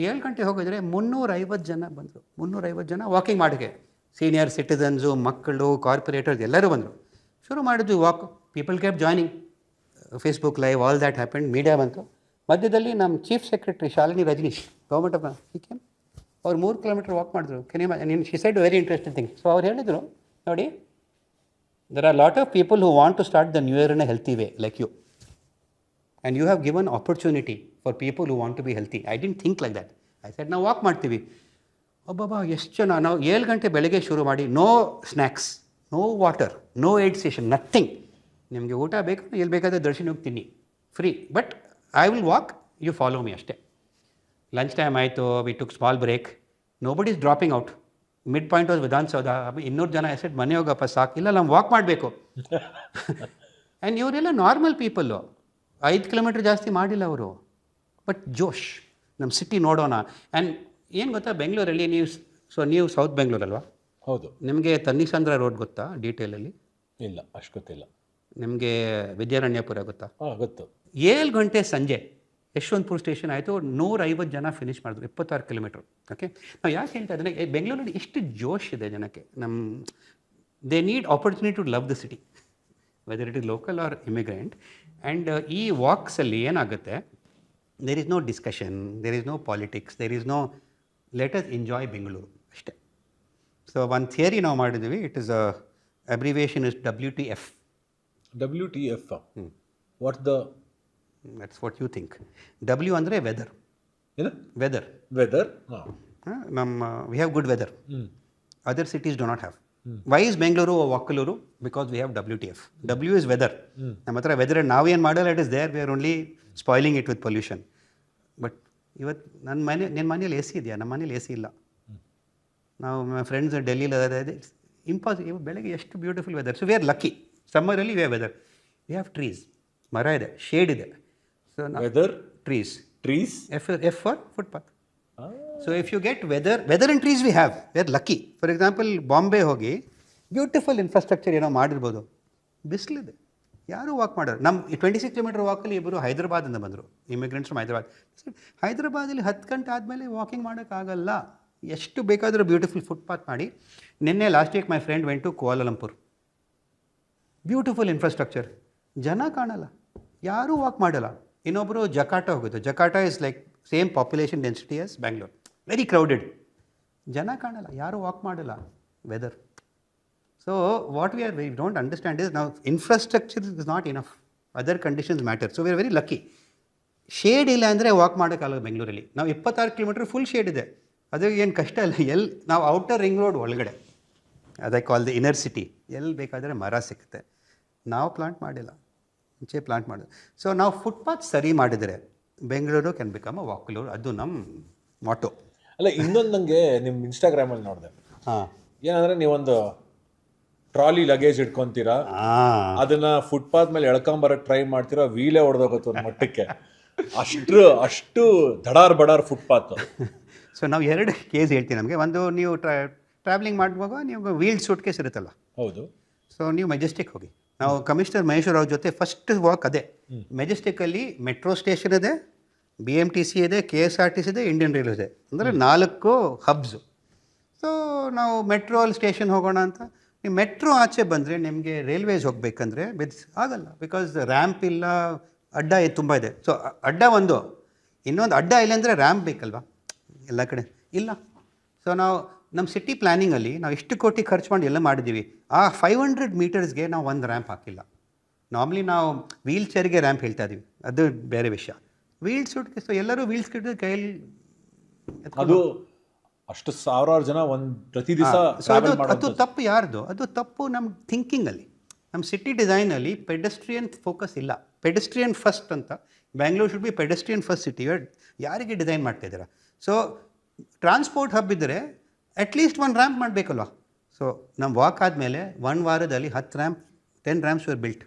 7 ಗಂಟೆ ಹೋಗಿದ್ರೆ 350 ಜನ ಬಂದರು. 350 ಜನ ವಾಕಿಂಗ್ ಮಾಡೋಕ್ಕೆ, ಸೀನಿಯರ್ ಸಿಟಿಸನ್ಸು, ಮಕ್ಕಳು, ಕಾರ್ಪೊರೇಟರ್ಸ್ ಎಲ್ಲರೂ ಬಂದರು. ಶುರು ಮಾಡಿದ್ವಿ walk. People kept joining, Facebook live, all that happened. Media ಬಂತು. ಮಧ್ಯದಲ್ಲಿ ನಮ್ಮ chief secretary Shalini Rajneesh, government of K, ಅವ್ರು 3 ಕಿಲೋಮೀಟರ್ ವಾಕ್ ಮಾಡಿದ್ರು. ನೀನು she said very interesting thing. So ಅವ್ರು ಹೇಳಿದರು, ನೋಡಿ, there are a lot of people who want to start the new year in a healthy way like you, and you have given opportunity for people who want to be healthy. I didn't think like that. I said ನಾವು ವಾಕ್ ಮಾಡ್ತೀವಿ. ಒಬ್ಬೊಬ್ಬ ಎಷ್ಟು ಜನ. ನಾವು 7 ಗಂಟೆ ಬೆಳಗ್ಗೆ ಶುರು ಮಾಡಿ, no snacks, no water, no aid station, nothing. ನಿಮಗೆ ಊಟ ಬೇಕು, ಎಲ್ಲಿ ಬೇಕಾದರೆ ದರ್ಶನ ಹೋಗಿ ತಿನ್ನಿ, free. But I will walk, you follow me ಅಷ್ಟೇ. ಲಂಚ್ ಟೈಮ್ ಆಯಿತು, we took small break. No body is dropping out. Mid point was Vidhana Soudha. 200 ಜನ ಎಸೆಟ್ ಮನೆ ಹೋಗಪ್ಪ ಸಾಕು. ಇಲ್ಲ, ನಾವು ವಾಕ್ ಮಾಡಬೇಕು. ಆ್ಯಂಡ್ ಇವರೆಲ್ಲ ನಾರ್ಮಲ್ ಪೀಪಲ್ಲು. 5 ಕಿಲೋಮೀಟ್ರ್ ಜಾಸ್ತಿ ಮಾಡಿಲ್ಲ ಅವರು. ಬಟ್ ಜೋಶ್, ನಮ್ಮ ಸಿಟಿ ನೋಡೋಣ. ಆ್ಯಂಡ್ ಏನು ಗೊತ್ತಾ, ಬೆಂಗಳೂರಲ್ಲಿ ನೀವು ಸೌತ್ ಬೆಂಗಳೂರಲ್ವಾ? ಹೌದು. ನಿಮಗೆ ತನ್ನಿಸಂದ್ರ ರೋಡ್ ಗೊತ್ತಾ ಡೀಟೇಲಲ್ಲಿ? ಇಲ್ಲ ಅಷ್ಟು ಗೊತ್ತಿಲ್ಲ. ನಿಮಗೆ ವಿದ್ಯಾರಣ್ಯಪುರ ಗೊತ್ತಾ? ಹಾಂ ಗೊತ್ತು. 7 ಗಂಟೆ ಸಂಜೆ ಯಶವಂತಪುರ ಸ್ಟೇಷನ್ ಆಯಿತು, 150 ಜನ ಫಿನಿಷ್ ಮಾಡಿದ್ರು, 26 ಕಿಲೋಮೀಟ್ರ್. ಓಕೆ, ನಾವು ಯಾಕೆ ಹೇಳ್ತಾ ಇದ್ದೇನೆ, ಬೆಂಗಳೂರಲ್ಲಿ ಇಷ್ಟು ಜೋಶ್ ಇದೆ ಜನಕ್ಕೆ. They need opportunity to love the city, whether it is local or immigrant. And ಈ ವಾಕ್ಸಲ್ಲಿ ಏನಾಗುತ್ತೆ, there is no discussion, there is no politics, there is no let us enjoy Bengaluru ಅಷ್ಟೇ. ಸೊ ಒಂದು ಥಿಯರಿ ನಾವು ಮಾಡಿದ್ವಿ, it is abbreviation is WTF. WTF. What's the that's what you think. W ಅಂದರೆ ವೆದರ್. ಏನು? ವೆದರ್. ವೆದರ್. ನಮ್ಮ we have good weather, other cities do not have. Y is Bengaluru ವಾಕಲೂರು? Because we have WTF. W is weather. ನಮ್ಮ ಹತ್ರ ವೆದರ್ ನಾವೇನು ಮಾಡಲ್ಲ, it is there, we are only spoiling it with pollution. But ಇವತ್ತು ನಿನ್ನ ಮನೇಲಿ AC ಇದೆಯಾ? ನಮ್ಮ ಮನೇಲಿ AC ಇಲ್ಲ. ನಾವು ಫ್ರೆಂಡ್ಸ್ ಡೆಲ್ಲಿಲಿ ಅದೇ ಇಂಪಾಸಿಬಲ್. ಬೆಳಗ್ಗೆ ಎಷ್ಟು beautiful weather. So we are lucky. ಸಮ್ಮರಲ್ಲಿ we have weather, we have trees, ಮರ ಇದೆ, ಶೇಡ್ ಇದೆ. So weather, trees, trees, F for footpath. So if you get weather and trees we have, we are lucky. For example, Bombay ಹೋಗಿ ಬ್ಯೂಟಿಫುಲ್ ಇನ್ಫ್ರಾಸ್ಟ್ರಕ್ಚರ್ ಏನೋ ಮಾಡಿರ್ಬೋದು, ಬಿಸಿಲಿದೆ, ಯಾರೂ ವಾಕ್ ಮಾಡೋರು. ನಮ್ಮ 26 ಕಿಲೋಮೀಟರ್ ವಾಕಲ್ಲಿ ಇಬ್ಬರು ಹೈದರಾಬಾದಿಂದ ಬಂದರು, ಇಮಿಗ್ರೆಂಟ್ಸ್ ಫ್ರಮ್ ಹೈದರಾಬಾದ್. ಹೈದರಾಬಾದಲ್ಲಿ 10 ಗಂಟೆ ಆದಮೇಲೆ ವಾಕಿಂಗ್ ಮಾಡೋಕ್ಕಾಗಲ್ಲ, ಎಷ್ಟು ಬೇಕಾದರೂ ಬ್ಯೂಟಿಫುಲ್ ಫುಟ್ಪಾತ್ ಮಾಡಿ. ನಿನ್ನೆ last week my friend went to Kuala Lumpur, beautiful infrastructure, ಜನ ಕಾಣಲ್ಲ, ಯಾರೂ ವಾಕ್ ಮಾಡಲ್ಲ. ಇನ್ನೊಬ್ಬರು ಜಕಾರ್ಟಾ ಹೋಗಿದ್ದು, Jakarta is like same population density as Bangalore, very crowded, ಜನ ಕಾಣಲ್ಲ, ಯಾರೂ ವಾಕ್ ಮಾಡಲ್ಲ, weather. So what we don't understand is, ನಾವು infrastructure is not enough, other conditions matter. So we are very lucky. Shade ಇಲ್ಲ ಅಂದರೆ ವಾಕ್ ಮಾಡೋಕ್ಕಾಗಲ್ಲ ಬೆಂಗಳೂರಲ್ಲಿ. ನಾವು 26 ಕಿಲೋಮೀಟ್ರ್ ಫುಲ್ ಶೇಡ್ ಇದೆ, ಅದು ಏನು ಕಷ್ಟ ಇಲ್ಲ. ನಾವು ಔಟರ್ ರಿಂಗ್ ರೋಡ್ ಒಳಗಡೆ, ಅದಕ್ಕೆ ಕಾಲ್ ದ ಇನ್ನರ್ ಸಿಟಿ, ಎಲ್ಲಿ ಬೇಕಾದರೆ ಮರ ಸಿಗುತ್ತೆ. ನಾವು ಪ್ಲಾಂಟ್ ಮಾಡಿಲ್ಲ, ಮುಂಚೆ ಪ್ಲಾಂಟ್ ಮಾಡೋದು. ಸೊ ನಾವು ಫುಟ್ಪಾತ್ ಸರಿ ಮಾಡಿದರೆ ಬೆಂಗಳೂರು ಕ್ಯಾನ್ ಬಿಕಮ್ ಅ ವಾಕಲೂರು, ಅದು ನಮ್ಮ ಮಾಟೋ. ಅಲ್ಲ, ಇನ್ನೊಂದು ನನಗೆ ನಿಮ್ಮ ಇನ್ಸ್ಟಾಗ್ರಾಮಲ್ಲಿ ನೋಡಿದೆ. ಹಾಂ, ಏನಂದರೆ ನೀವೊಂದು ಟ್ರಾಲಿ ಲಗೇಜ್ ಇಟ್ಕೊತೀರಾ, ಅದನ್ನ ಫುಟ್ಪಾತ್ ಮೇಲೆ ಎಳ್ಕೊಂಬರಕ್ಕೆ ಟ್ರೈ ಮಾಡ್ತೀರಾ, ವೀಲೇ ಹೊಡೆದೋಗುತ್ತೆ ಒಂದು ಮಟ್ಟಕ್ಕೆ. ಅಷ್ಟು ದಡಾರ್ ಬಡಾರ್ ಫುಟ್ಪಾತ್. ಸೊ ನಾವು 2 ಕೇಸ್ ಹೇಳ್ತೀವಿ. ನಮಗೆ ಒಂದು, ನೀವು ಟ್ರಾವೆಲಿಂಗ್ ಮಾಡುವಾಗ ನೀವು ವೀಲ್ಡ್ ಸೂಟ್ ಕೇಸ್ ಇರುತ್ತಲ್ಲ, ಹೌದು. ಸೊ ನೀವು ಮೆಜೆಸ್ಟಿಕ್ ಹೋಗಿ. ನಾವು ಕಮಿಷನರ್ ಮಹೇಶ್ವರ್ ಅವ್ರ ಜೊತೆ ಫಸ್ಟ್ ವಾಕ್ ಅದೇ. ಮೆಜೆಸ್ಟಿಕ್ಕಲ್ಲಿ ಮೆಟ್ರೋ ಸ್ಟೇಷನ್ ಇದೆ, BMTC ಇದೆ, KSRTC ಇದೆ, ಇಂಡಿಯನ್ ರೈಲ್ವೆ ಇದೆ, ಅಂದರೆ 4 ಹಬ್ಸು. ಸೊ ನಾವು ಮೆಟ್ರೋ ಸ್ಟೇಷನ್ ಹೋಗೋಣ ಅಂತ, ನೀವು ಮೆಟ್ರೋ ಆಚೆ ಬಂದರೆ ನಿಮಗೆ ರೈಲ್ವೇಸ್ ಹೋಗಬೇಕಂದ್ರೆ ಆಗಲ್ಲ, ಬಿಕಾಸ್ ರ್ಯಾಂಪ್ ಇಲ್ಲ, ಅಡ್ಡ ತುಂಬ ಇದೆ. ಸೊ ಅಡ್ಡ ಒಂದು, ಇನ್ನೊಂದು ಅಡ್ಡ ಇಲ್ಲ ಅಂದರೆ ರ್ಯಾಂಪ್ ಬೇಕಲ್ವಾ, ಎಲ್ಲ ಕಡೆ ಇಲ್ಲ. ಸೊ ನಾವು ನಮ್ಮ ಸಿಟಿ ಪ್ಲ್ಯಾನಿಂಗಲ್ಲಿ ನಾವು ಎಷ್ಟು ಕೋಟಿ ಖರ್ಚು ಮಾಡಿ ಎಲ್ಲ ಮಾಡಿದ್ದೀವಿ, ಆ 500 ಮೀಟರ್ಸ್ಗೆ ನಾವು ಒಂದು ರ್ಯಾಂಪ್ ಹಾಕಿಲ್ಲ. ನಾರ್ಮಲಿ ನಾವು ವೀಲ್ ಚೇರ್ಗೆ ರ್ಯಾಂಪ್ ಹೇಳ್ತಾ ಇದ್ದೀವಿ, ಅದು ಬೇರೆ ವಿಷಯ. ವೀಲ್ ಸೂಟ್ಗೆ ಸೊ ಎಲ್ಲರೂ ವೀಲ್ಸ್ ಕಿಟ್ಟಿದ್ರೆ ಕೈಯಲ್ಲಿ ಅದು ಅಷ್ಟು ಸಾವಿರಾರು ಜನ ಒಂದು ಪ್ರತಿ ದಿವಸ. ಸೊ ಅದು ತಪ್ಪು ಯಾರ್ದು? ಅದು ತಪ್ಪು ನಮ್ಮ ಥಿಂಕಿಂಗಲ್ಲಿ, ನಮ್ಮ ಸಿಟಿ ಡಿಸೈನಲ್ಲಿ ಪೆಡೆಸ್ಟ್ರಿಯನ್ ಫೋಕಸ್ ಇಲ್ಲ. ಪೆಡೆಸ್ಟ್ರಿಯನ್ ಫಸ್ಟ್ ಅಂತ, Bangalore should be pedestrian first city. ಯಾರಿಗೆ ಡಿಸೈನ್ ಮಾಡ್ತಾಯಿದ್ದೀರಾ? ಸೊ ಟ್ರಾನ್ಸ್ಪೋರ್ಟ್ ಹಬ್ ಇದ್ದರೆ ಅಟ್ಲೀಸ್ಟ್ 1 ರ್ಯಾಂಪ್ ಮಾಡಬೇಕಲ್ವ. ಸೊ ನಮ್ಮ ವಾಕ್ ಆದಮೇಲೆ 1 ವಾರದಲ್ಲಿ 10 ರ್ಯಾಂಪ್ಸ್ ವರ್ ಬಿಲ್ಟ್.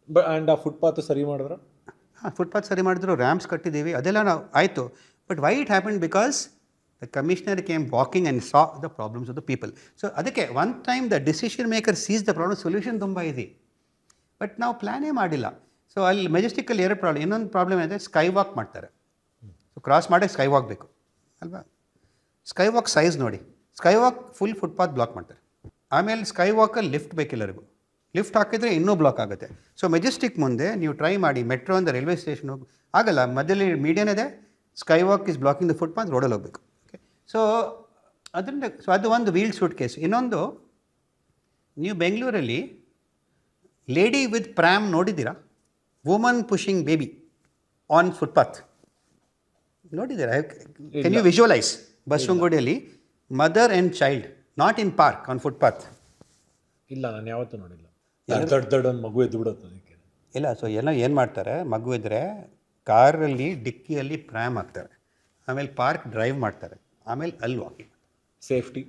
ಆ್ಯಂಡ್ ಆ ಫುಟ್ಪಾತ್ ಸರಿ ಮಾಡಿದ್ರೆ, ಹಾಂ, ಫುಟ್ಪಾತ್ ಸರಿ ಮಾಡಿದ್ರು, ರ್ಯಾಂಪ್ಸ್ ಕಟ್ಟಿದ್ದೀವಿ, ಅದೆಲ್ಲ ನಾವು ಆಯಿತು. But why it happen? Because the commissioner came walking and saw the problems of the people. So ಅದಕ್ಕೆ one time the decision maker sees the problem, solution ತುಂಬ ಇದೆ, ಬಟ್ ನಾವು ಪ್ಲ್ಯಾನೇ ಮಾಡಿಲ್ಲ. ಸೊ ಅಲ್ಲಿ ಮೆಜೆಸ್ಟಿಕ್ಕಲ್ಲಿ 2 ಪ್ರಾಬ್ಲಮ್. ಇನ್ನೊಂದು ಪ್ರಾಬ್ಲಮ್ ಇದೆ, ಸ್ಕೈ ವಾಕ್ ಮಾಡ್ತಾರೆ. ಸೊ ಕ್ರಾಸ್ ಮಾಡೋಕ್ಕೆ ಸ್ಕೈ ವಾಕ್ ಬೇಕು ಅಲ್ವಾ? ಸ್ಕೈ ವಾಕ್ ಸೈಜ್ ನೋಡಿ, sky walk full footpath block ಮಾಡ್ತಾರೆ. ಆಮೇಲೆ ಸ್ಕೈ ವಾಕಲ್ಲಿ ಲಿಫ್ಟ್ ಬೇಕೆಲ್ಲರಿಗೂ, ಲಿಫ್ಟ್ ಹಾಕಿದರೆ ಇನ್ನೂ ಬ್ಲಾಕ್ ಆಗುತ್ತೆ. ಸೊ ಮೆಜೆಸ್ಟಿಕ್ ಮುಂದೆ ನೀವು ಟ್ರೈ ಮಾಡಿ, ಮೆಟ್ರೋ ಅಂದರೆ ರೈಲ್ವೆ ಸ್ಟೇಷನ್ ಹೋಗಿ ಆಗಲ್ಲ, ಮಧ್ಯದಲ್ಲಿ ಮೀಡಿಯನ್ ಇದೆ, sky walk is blocking the footpath, ರೋಡಲ್ಲಿ ಹೋಗಬೇಕು. ಓಕೆ, ಸೊ ಅದರಿಂದ ಅದು ಒಂದು ವೀಲ್ ಸೂಟ್ ಕೇಸ್. ಇನ್ನೊಂದು, ನೀವು ಬೆಂಗಳೂರಲ್ಲಿ ಲೇಡಿ ವಿತ್ ಪ್ರ್ಯಾಮ್ ನೋಡಿದ್ದೀರಾ? Woman pushing baby on footpath ನೋಡಿದ್ದೀರಾ? Can you visualise? ಬಸವನಗುಡಿಯಲ್ಲಿ mother and child, not in park, on footpath. ಇಲ್ಲ, ನಾನು ಯಾವತ್ತೂ ನೋಡಿಲ್ಲ. ದೊಡ್ಡ ಒಂದು ಮಗು ಎದ್ದು ಬಿಡುತ್ತೆ ಅದಕ್ಕೆ. ಇಲ್ಲ, ಸೊ ಏನು ಮಾಡ್ತಾರೆ, ಮಗು ಇದ್ದರೆ ಕಾರಲ್ಲಿ ಡಿಕ್ಕಿಯಲ್ಲಿ ಪ್ರ್ಯಾಮ್ ಹಾಕ್ತಾರೆ, ಆಮೇಲೆ ಪಾರ್ಕ್ ಡ್ರೈವ್ ಮಾಡ್ತಾರೆ, ಆಮೇಲೆ ಅಲ್ಲಿ walking. Safety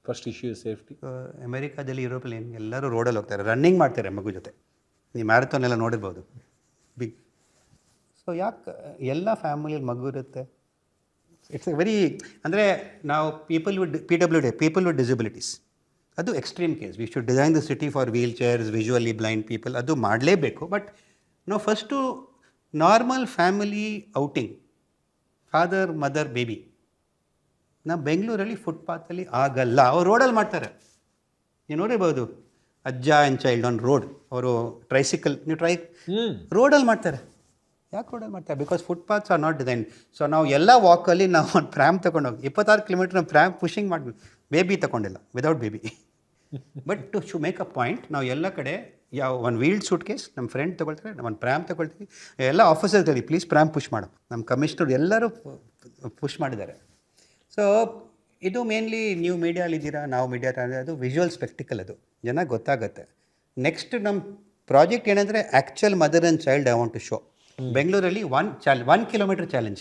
first issue, safety. ಅಮೆರಿಕಾದಲ್ಲಿ, ಯುರೋಪಲ್ಲಿ ಎಲ್ಲರೂ ರೋಡಲ್ಲಿ ಹೋಗ್ತಾರೆ, ರನ್ನಿಂಗ್ ಮಾಡ್ತಾರೆ ಮಗು ಜೊತೆ. ನೀವು ಮ್ಯಾರಥಾನ್ ಎಲ್ಲ ನೋಡಿರ್ಬೋದು, ಬಿಗ್. ಸೊ ಯಾಕೆ ಎಲ್ಲ ಫ್ಯಾಮಿಲಿಯಲ್ಲಿ ಮಗು ಇರುತ್ತೆ? ಇಟ್ಸ್ ವೆರಿ, ಅಂದರೆ ನಾವು people with PWD, people with disabilities, ಅದು extreme case. We should design the city for wheelchairs, visually blind people, ಅದು ಮಾಡಲೇಬೇಕು. ಬಟ್ ನಾವು first normal family outing, father mother baby, ನಾವು ಬೆಂಗಳೂರಲ್ಲಿ ಫುಟ್ಪಾತಲ್ಲಿ ಆಗಲ್ಲ. ಅವ್ರು ರೋಡಲ್ಲಿ ಮಾಡ್ತಾರೆ. ನೀವು ನೋಡಿರ್ಬೋದು, ಅಜ್ಜ ಆ್ಯಂಡ್ ಚೈಲ್ಡ್ ಆನ್ ರೋಡ್, ಅವರು ಟ್ರೈಸಿಕಲ್, ನೀವು ರೋಡಲ್ಲಿ ಮಾಡ್ತಾರೆ. ಯಾಕೆ ರೋಡಲ್ಲಿ ಮಾಡ್ತಾರೆ? Because footpaths are not design. So ನಾವು ಎಲ್ಲ ವಾಕಲ್ಲಿ ನಾವು ಒಂದು ಪ್ರ್ಯಾಮ್ ತೊಗೊಂಡೋಗಿ 26 ಕಿಲೋಮೀಟ್ರ್ ನಾವು ಪ್ರ್ಯಾಮ್ ಪುಷಿಂಗ್ ಮಾಡಿ, ಬೇಬಿ ತೊಗೊಂಡಿಲ್ಲ, without baby. But to make a point, ನಾವು ಎಲ್ಲ ಕಡೆ ಯಾವ ಒಂದು ವೀಲ್ಡ್ ಸೂಟ್ ಕೇಸ್ ನಮ್ಮ ಫ್ರೆಂಡ್ ತೊಗೊಳ್ತಾರೆ, ಒಂದು ಪ್ರ್ಯಾಮ್ ತೊಗೊಳ್ತೀವಿ. ಎಲ್ಲ ಆಫೀಸರ್ಸ್ಗಳಲ್ಲಿ ಪ್ಲೀಸ್ ಪ್ರ್ಯಾಮ್ ಪುಷ್ ಮಾಡು, ನಮ್ಮ ಕಮಿಷನರ್ ಎಲ್ಲರೂ ಪುಷ್ ಮಾಡಿದ್ದಾರೆ. ಸೊ ಇದು ಮೇನ್ಲಿ ನೀವು ಮೀಡಿಯಾಲಿದ್ದೀರಾ, ನಾವು ಮೀಡಿಯಾ, ಅದು ವಿಜುವಲ್ ಸ್ಪೆಕ್ಟಿಕಲ್, ಅದು ಜನ ಗೊತ್ತಾಗುತ್ತೆ. ನೆಕ್ಸ್ಟ್ ನಮ್ಮ ಪ್ರಾಜೆಕ್ಟ್ ಏನಂದರೆ actual mother and child I want to show. ಬೆಂಗಳೂರಲ್ಲಿ 1 ಕಿಲೋಮೀಟರ್ ಚಾಲೆಂಜ್,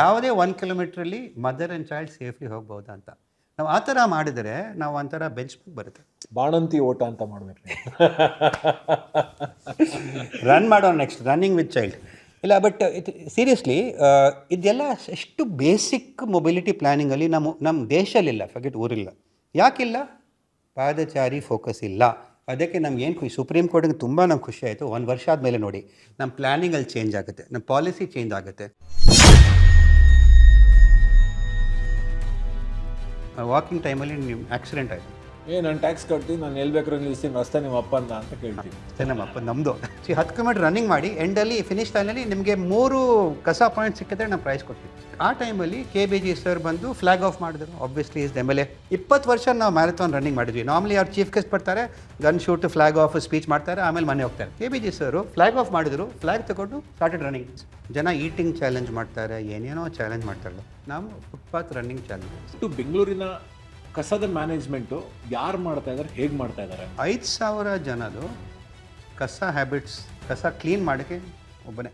ಯಾವುದೇ 1 ಕಿಲೋಮೀಟ್ರಲ್ಲಿ ಮದರ್ ಆ್ಯಂಡ್ ಚೈಲ್ಡ್ ಸೇಫ್ಲಿ ಹೋಗ್ಬೋದಾ ಅಂತ. ನಾವು ಆ ಥರ ಮಾಡಿದರೆ ನಾವು ಒಂಥರ ಬೆಂಚ್ ಬರುತ್ತೆ. ಬಾಣಂತಿ ಓಟ ಅಂತ ಮಾಡಬೇಕು. ರನ್ ಮಾಡೋಣ ನೆಕ್ಸ್ಟ್, ರನ್ನಿಂಗ್ ವಿತ್ ಚೈಲ್ಡ್. ಇಲ್ಲ, ಬಟ್ ಸೀರಿಯಸ್ಲಿ ಇದೆಲ್ಲ ಎಷ್ಟು ಬೇಸಿಕ್ ಮೊಬಿಲಿಟಿ ಪ್ಲ್ಯಾನಿಂಗಲ್ಲಿ ನಮ್ಮ ದೇಶದಲ್ಲಿಲ್ಲ, ಫರ್ಗೆಟ್ ಊರಿಲ್ಲ. ಯಾಕಿಲ್ಲ? ಪಾದಚಾರಿ ಫೋಕಸ್ ಇಲ್ಲ. ಅದಕ್ಕೆ ನಮ್ಗೆ ಏನು ಸುಪ್ರೀಂ ಕೋರ್ಟಿಗೆ ತುಂಬ ನಮ್ಗೆ ಖುಷಿ ಆಯಿತು. 1 ವರ್ಷ ಆದಮೇಲೆ ನೋಡಿ ನಮ್ಮ ಪ್ಲ್ಯಾನಿಂಗಲ್ಲಿ ಚೇಂಜ್ ಆಗುತ್ತೆ, ನಮ್ಮ ಪಾಲಿಸಿ ಚೇಂಜ್ ಆಗುತ್ತೆ. ವಾಕಿಂಗ್ ಟೈಮಲ್ಲಿ ನಿಮ್ಮ ಆಕ್ಸಿಡೆಂಟ್ ಆಯಿತು. ನಾನು ಟ್ಯಾಕ್ಸ್ ಕಟ್ತೀನಿ, ನಾನು ಎಲ್ಲಿ ಬೇಕಾದ್ರೂ ನಿಲ್ಲಿಸ್ತೀನಿ, ರಸ್ತೆ ನಿಮ್ಮ ಅಪ್ಪಂದ ಅಂತ ಕೇಳ್ತೀನಿ. ನಮ್ಮಪ್ಪ ನಮ್ಮದು 10 ಕಿಲೋಮೀಟ್ರ್ ರನ್ನಿಂಗ್ ಮಾಡಿ ಎಂಡಲ್ಲಿ ಫಿನಿಶ್ ಟೈಮಲ್ಲಿ ನಿಮಗೆ 3 ಕಸ ಪಾಯಿಂಟ್ ಸಿಕ್ಕಿದ್ರೆ ನಾವು ಪ್ರೈಸ್ ಕೊಡ್ತೀವಿ. ಆ ಟೈಮಲ್ಲಿ KBG ಸರ್ ಬಂದು ಫ್ಲಾಗ್ ಆಫ್ ಮಾಡಿದ್ರು. Obviously is MLA. 20 ವರ್ಷ ನಾವು ಮ್ಯಾರಥಾನ್ ರನ್ನಿಂಗ್ ಮಾಡಿದ್ವಿ. ನಾರ್ಮಲಿ ಅವ್ರು ಚೀಫ್ ಗೆಸ್ಟ್ ಬರ್ತಾರೆ, gun shoot, flag of, speech ಮಾಡ್ತಾರೆ, ಆಮೇಲೆ ಮನೆ ಹೋಗ್ತಾರೆ. KBG ಸರು ಫ್ಲಾಗ್ ಆಫ್ ಮಾಡಿದ್ರು, ಫ್ಲಾಗ್ ತಗೊಂಡು ಸ್ಟಾರ್ಟೆಡ್ ರನ್ನಿಂಗ್. ಜನ ಈಟಿಂಗ್ ಚಾಲೆಂಜ್ ಮಾಡ್ತಾರೆ, ಏನೇನೋ ಚಾಲೆಂಜ್ ಮಾಡ್ತಾರಲ್ಲ, ನಾವು ಫುಟ್ಪಾತ್ ರನ್ನಿಂಗ್ ಚಾಲೆಂಜ್. ಬೆಂಗಳೂರಿನ ಕಸದ ಮ್ಯಾನೇಜ್ಮೆಂಟು ಯಾರು ಮಾಡ್ತಾ ಇದ್ದಾರೆ, ಹೇಗೆ ಮಾಡ್ತಾ ಇದ್ದಾರೆ? 5,000 ಜನದು ಕಸ ಹ್ಯಾಬಿಟ್ಸ್, ಕಸ ಕ್ಲೀನ್ ಮಾಡೋಕ್ಕೆ ಒಬ್ಬನೇ.